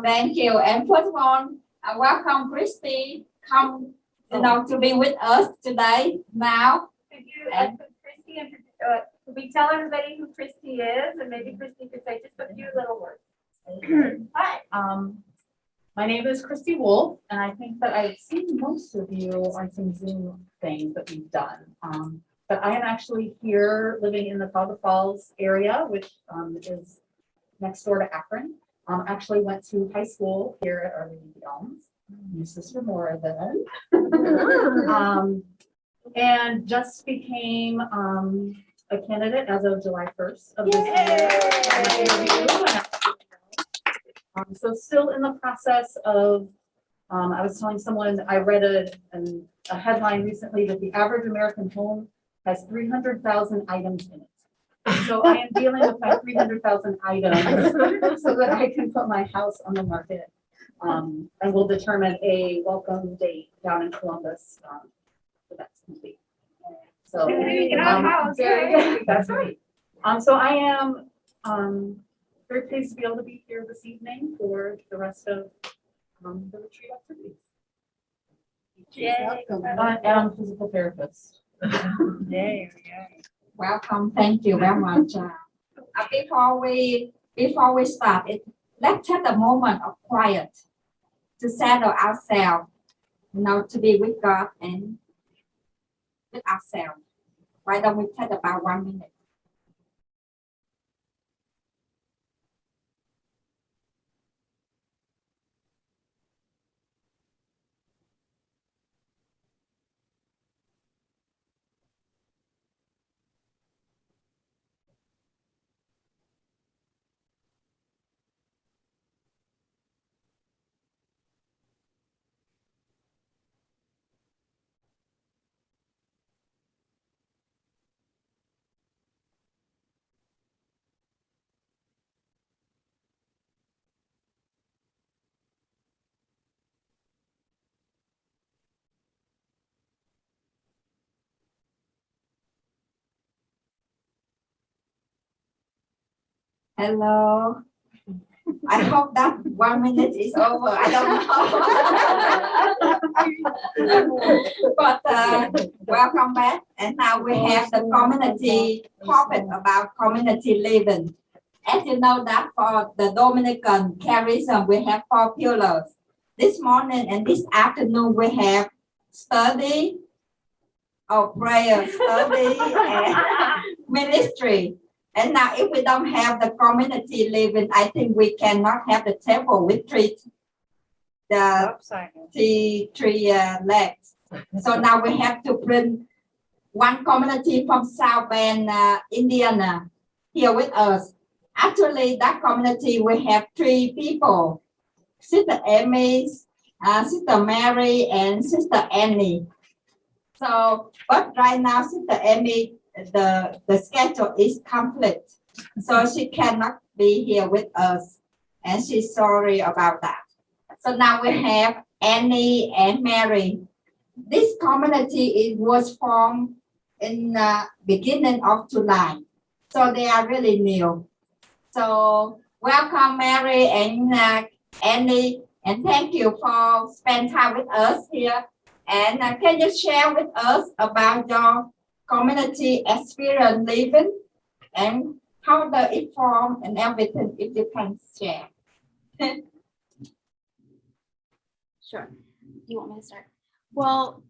Thank you. And first of all, welcome Christy. Come, to be with us today. Now, Could you, Christy, could we tell everybody who Christy is, and maybe Christy could say just a few little words. Hi, my name is Christy Wolf, and I think that I've seen most of you on some Zoom things that we've done. But I am actually here living in the Cuyahoga Falls area, which is next door to Akron. Actually went to high school here at Our Lady of the Elms. My sister Maura then. And just became a candidate as of July 1st of this year. So still in the process of, I was telling someone, I read a headline recently that the average American home has 300,000 items in it. So I am dealing with my 300,000 items so that I can put my house on the market. And we'll determine a welcome date down in Columbus. So that's complete. So that's right. So I am very pleased to be able to be here this evening for the rest of the retreat activities. And I'm a physical therapist. welcome. Thank you very much. Before we start, let's take a moment of quiet to settle ourselves, to be with God and with ourselves. Why don't we take about 1 minute? Hello. I hope that 1 minute is over. I don't know. But welcome back. And now we have the community topic about community living. As you know that for the Dominican charism, we have 4 pillars. This morning and this afternoon, we have study or prayer, study and ministry. And now if we don't have the community living, I think we cannot have the table with three legs. So now we have to bring one community from South Bend, Indiana here with us. Actually, that community, we have 3 people, Sister Amy, Sister Mary, and Sister Annie. So, but right now, Sister Amy, the schedule is complete, so she cannot be here with us, and she's sorry about that. So now we have Annie and Mary. This community was formed in the beginning of July, so they are really new. So welcome Mary and Annie, and thank you for spending time with us here. And can you share with us about your community experience living and how does it form and everything, if you can share? Sure. You want me to start? Well,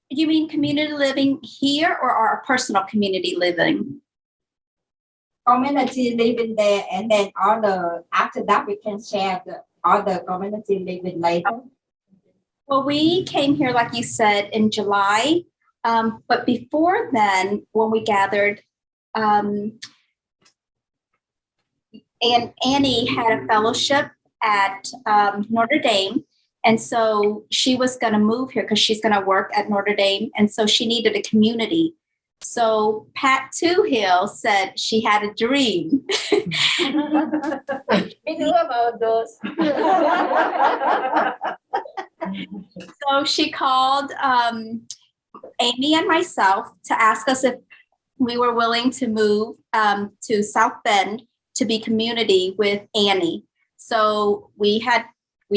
you mean community living here or our personal community living? Community living there, and then after that we can share the other community living later. Well, we came here, like you said, in July. But before then, when we gathered, and Annie had a fellowship at Notre Dame. And so she was going to move here because she's going to work at Notre Dame. And so she needed a community. So Pat Toohill said she had a dream. We knew about those. So she called Amy and myself to ask us if we were willing to move to South Bend to be community with Annie. So we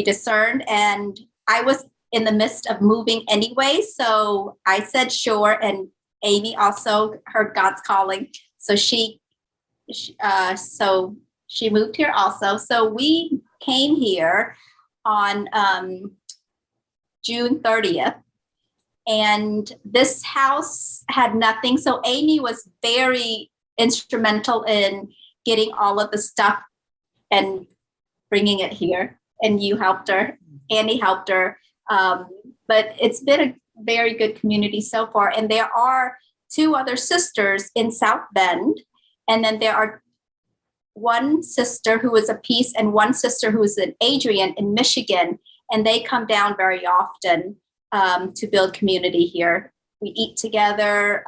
discerned, and I was in the midst of moving anyway. So I said, sure. And Amy also heard God's calling. So she moved here also. So we came here on June 30th. And this house had nothing. So Amy was very instrumental in getting all of the stuff and bringing it here. And you helped her. Annie helped her. But it's been a very good community so far. And there are 2 other sisters in South Bend. And then there are one sister who is a Peace and one sister who is an Adrian in Michigan. And they come down very often to build community here. We eat together.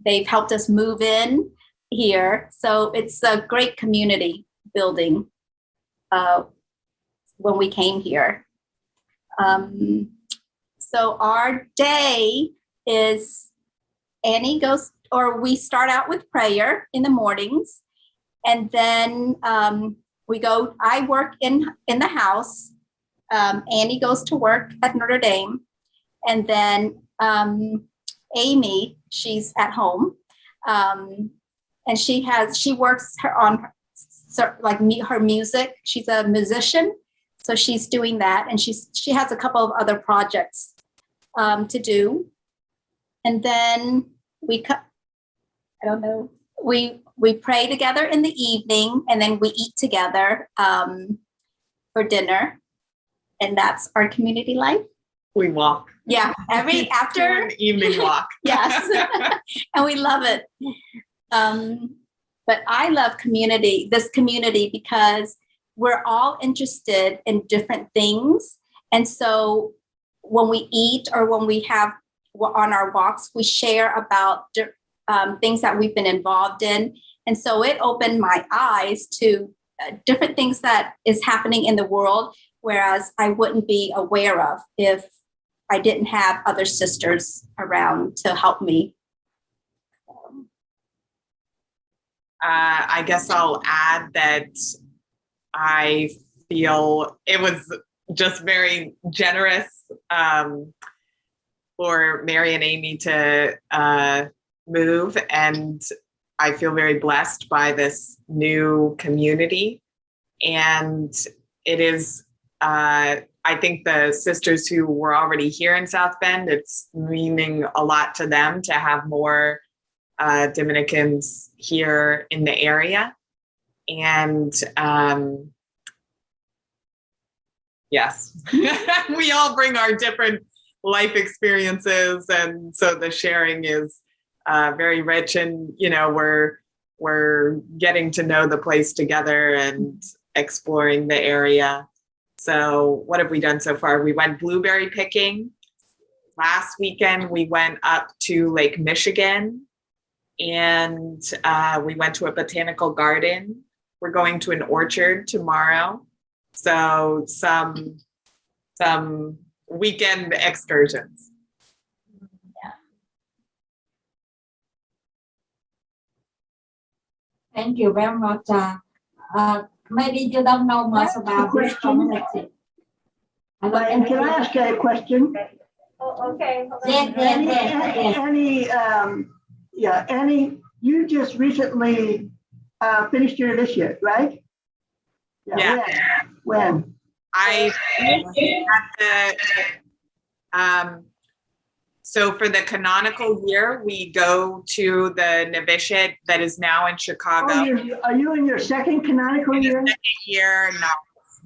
They've helped us move in here. So it's a great community building when we came here. So our day is we start out with prayer in the mornings, and then I work in the house. Annie goes to work at Notre Dame, and then Amy, she's at home, and she works her music. She's a musician, so she's doing that, and she has a couple of other projects to do, and then we pray together in the evening, and then we eat together for dinner. And that's our community life. We walk. Yeah, after an evening walk. Yes, and we love it. But I love this community, because we're all interested in different things. And so when we eat or when we have on our walks, we share about things that we've been involved in. And so it opened my eyes to different things that is happening in the world, whereas I wouldn't be aware of if I didn't have other sisters around to help me. I guess I'll add that I feel it was just very generous for Mary and Amy to move, and I feel very blessed by this new community. And it is, I think the sisters who were already here in South Bend, it's meaning a lot to them to have more Dominicans here in the area. And yes, we all bring our different life experiences, and so the sharing is very rich. And we're getting to know the place together and exploring the area. So what have we done so far? We went blueberry picking. Last weekend, we went up to Lake Michigan, and we went to a botanical garden. We're going to an orchard tomorrow. So some weekend excursions. Yeah. Thank you very much. Maybe you don't know much about this community. And can I ask you a question? Oh, okay. Annie, you just recently finished your initiate, right? Yeah. When? I so for the canonical year, we go to the novitiate that is now in Chicago. Oh, are you in your second canonical year? Second year, no.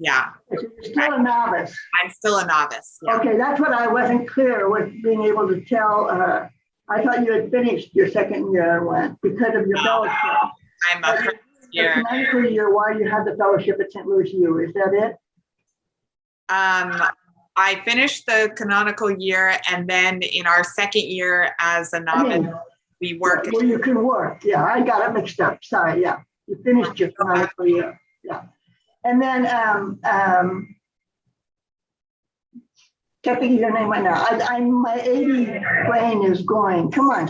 Yeah. So you're still a novice. I'm still a novice. Yeah. Okay, that's what I wasn't clear with being able to tell. I thought you had finished your second year because of your fellowship. I'm a first year. The canonical year, why you had the fellowship at St. Louis U, is that it? I finished the canonical year, and then in our second year as a novice, we work. Well, you can work. Yeah, I got it mixed up. Sorry. Yeah, you finished your canonical year. Yeah, and then can't think of your name right now. My 80 brain is going. Come on.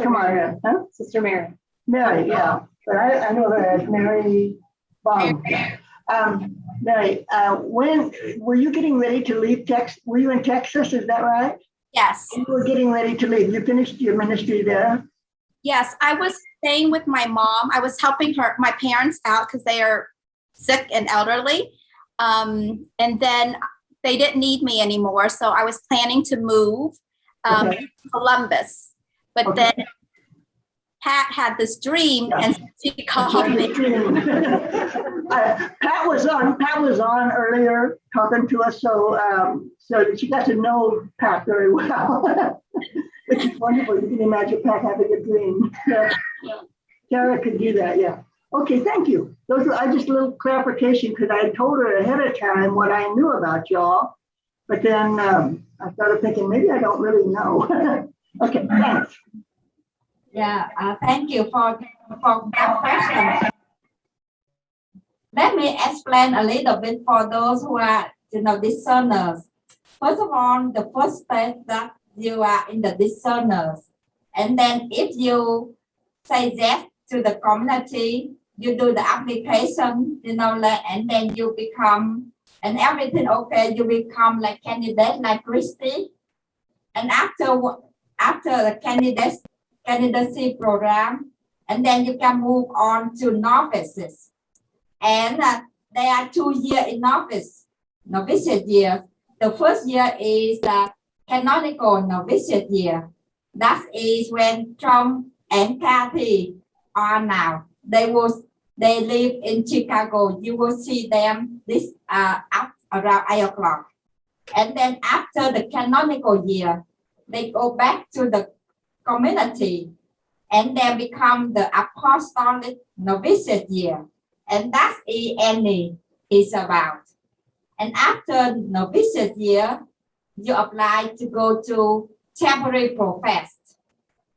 Huh? Sister Mary. Mary, yeah, but I know her as Mary Vuong. Right. When were you getting ready to leave Texas? Were you in Texas? Is that right? Yes. You were getting ready to leave. You finished your ministry there. Yes, I was staying with my mom. I was helping my parents out because they are sick and elderly. And then they didn't need me anymore. So I was planning to move Okay. to Columbus. But Okay. then Pat had this dream and she called me. Pat was on earlier talking to us, so she got to know Pat very well, which is wonderful. You can imagine Pat having a dream. Yeah. Tara could do that, yeah. Okay, thank you. Those are just a little clarification because I told her ahead of time what I knew about y'all, but then I started thinking maybe I don't really know. Okay, thanks. Yeah, thank you for that question. Let me explain a little bit for those who are, discerners. First of all, the first step that you are in the discerners. And then if you say yes to the community, you do the application, and then you become, and everything okay, you become like candidate like Christy. And after the candidacy program, and then you can move on to novices. And there are 2 years in novitiate year. The first year is canonical novitiate year. That is when Trump and Kathy are now. They live in Chicago. You will see them this up around 8 o'clock. And then after the canonical year, they go back to the community and then become the apostolic novitiate year. And that's Annie is about. And after novitiate year, you apply to go to temporary profess.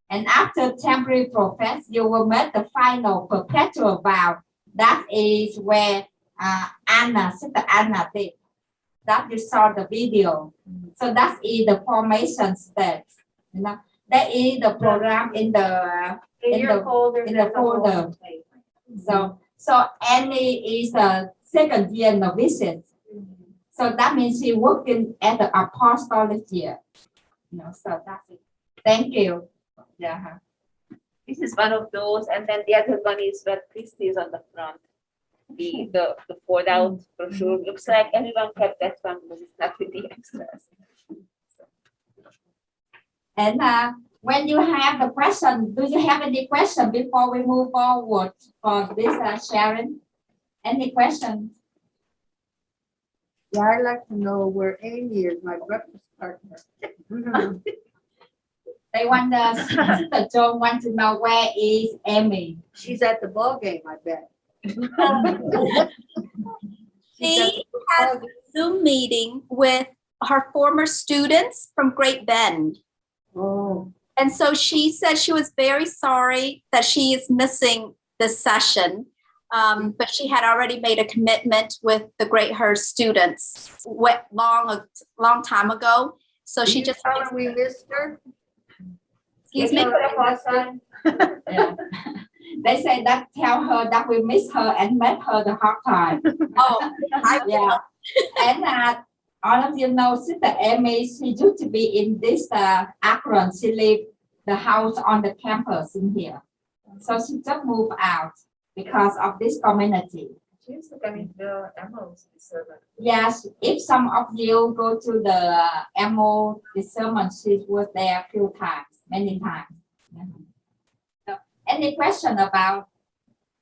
And after temporary profess, you will make the final perpetual vow. That is where Sister Anna did. That you saw the video. So that is the formation stage. That is the program in the folder. So Annie is a second year novitiate. So that means she working at the apostolic year. So that's it. Thank you. Yeah. This is one of those, and then the other one is where Christy is on the front. The fold out brochure. Looks like everyone kept that one, but it's not with the extras. And when you have the question, do you have any question before we move forward for this sharing? Any questions? Yeah, I'd like to know where Amy is, my breakfast partner. They want Sister Joan want to know where is Amy. She's at the ball game, I bet. She has a Zoom meeting with her former students from Great Bend. Oh. And so she said she was very sorry that she is missing this session, but she had already made a commitment with the Great Hurst students long time ago. So she just tell her we missed her. Excuse me. Yeah. They say that tell her that we miss her and make her the hard time. Oh, Yeah. And all of you know Sister Amy, she used to be in this Akron. She lived the house on the campus in here. So she just moved out because of this community. She used to come into the Emeralds sermon. Yes, if some of you go to the Emerald sermon, she was there a few times, many times. So, any question about